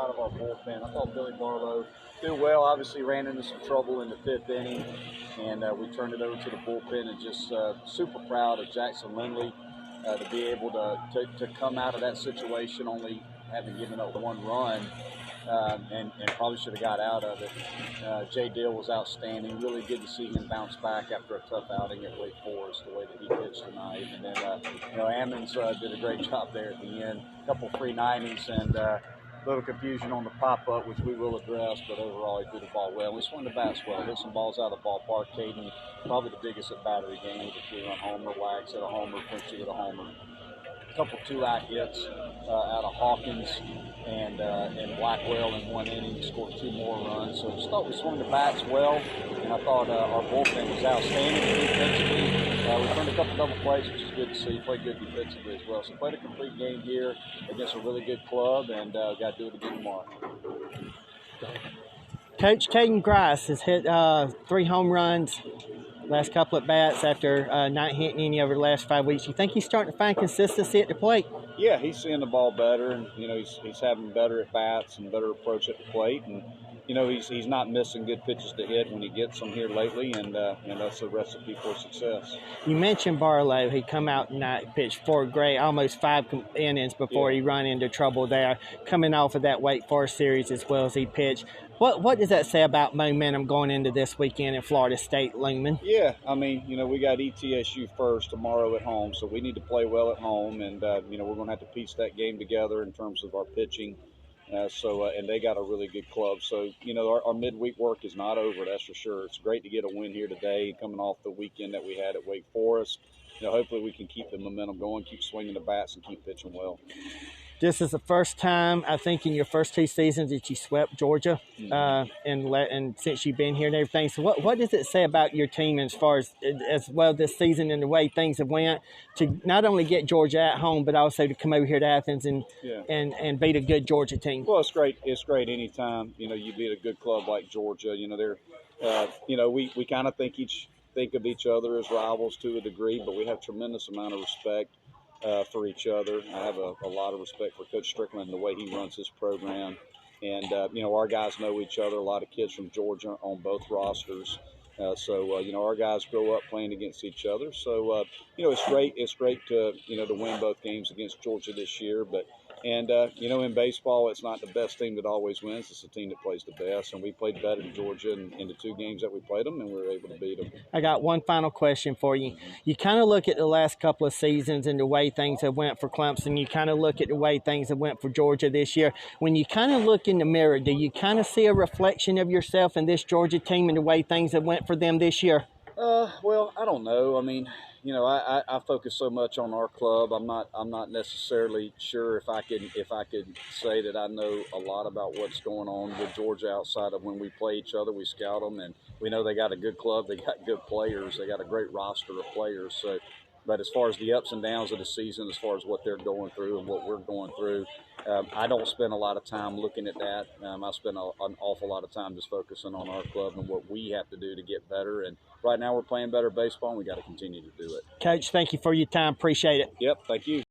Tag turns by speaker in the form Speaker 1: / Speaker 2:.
Speaker 1: out of our bullpen. I thought Billy Barlow did well. Obviously ran into some trouble in the 5th inning, and we turned it over to the bullpen, and just super proud of Jackson Lindley to be able to come out of that situation only having given up 1 run. And probably should have got out of it. Jay Dill was outstanding. Really good to see him bounce back after a tough outing at Wake Forest, the way that he pitched tonight. And then, Ammons did a great job there at the end. A couple free 90s and a little confusion on the pop-up, which we will address, but overall he threw the ball well. We swung the bats well. Hit some balls out of the ballpark. Caden, probably the biggest at-bat of the game with a 3-run homer. Wags hit a homer. Quincy with a homer. A couple 2-out hits out of Hawkins and Blackwell in 1 inning, scored 2 more runs. So I just thought we swung the bats well, and I thought our bullpen was outstanding defensively. We turned a couple double plays, which is good to see. Played good defensively as well. So played a complete game here against a really good club, and got to do it again tomorrow.
Speaker 2: Coach, Caden Grice has hit 3 home runs last couple at bats after not hitting any over the last 5 weeks. You think he's starting to find consistency at the plate?
Speaker 1: Yeah, he's seeing the ball better, and he's having better at bats and better approach at the plate, and he's not missing good pitches to hit when he gets them here lately, and that's a recipe for success.
Speaker 2: You mentioned Barlow. He come out and pitched 4 great, almost 5 innings before he run into trouble there, coming off of that Wake Forest series as well as he pitched. What does that say about momentum going into this weekend in Florida State, Lingman?
Speaker 1: Yeah, I mean, we got ETSU first tomorrow at home, so we need to play well at home, and we're going to have to piece that game together in terms of our pitching. And they got a really good club. So, our midweek work is not over, that's for sure. It's great to get a win here today, coming off the weekend that we had at Wake Forest. Hopefully we can keep the momentum going, keep swinging the bats, and keep pitching well.
Speaker 2: This is the first time, I think, in your first 2 seasons that you swept Georgia, and since you've been here and everything. So what does it say about your team as far as well this season and the way things have went to not only get Georgia at home, but also to come over here to Athens and beat a good Georgia team?
Speaker 1: Well, it's great. It's great anytime, you beat a good club like Georgia. We kind of think of each other as rivals to a degree, but we have tremendous amount of respect for each other. I have a lot of respect for Coach Strickland and the way he runs his program. And, our guys know each other, a lot of kids from Georgia on both rosters. Our guys grow up playing against each other. So, it's great to win both games against Georgia this year. But in baseball, it's not the best team that always wins. It's the team that plays the best. And we played better than Georgia in the 2 games that we played them, and we were able to beat them.
Speaker 2: I got one final question for you. You kind of look at the last couple of seasons and the way things have went for Clemson. You kind of look at the way things have went for Georgia this year. When you kind of look in the mirror, do you kind of see a reflection of yourself in this Georgia team and the way things have went for them this year?
Speaker 1: Well, I don't know. I mean, I focus so much on our club. I'm not necessarily sure if I could say that I know a lot about what's going on with Georgia outside of when we play each other. We scout them, and we know they got a good club. They got good players. They got a great roster of players. So, but as far as the ups and downs of the season, as far as what they're going through and what we're going through, I don't spend a lot of time looking at that. I spend an awful lot of time just focusing on our club and what we have to do to get better. And right now we're playing better baseball, and we got to continue to do it.
Speaker 2: Coach, thank you for your time. Appreciate it.
Speaker 1: Yep, thank you.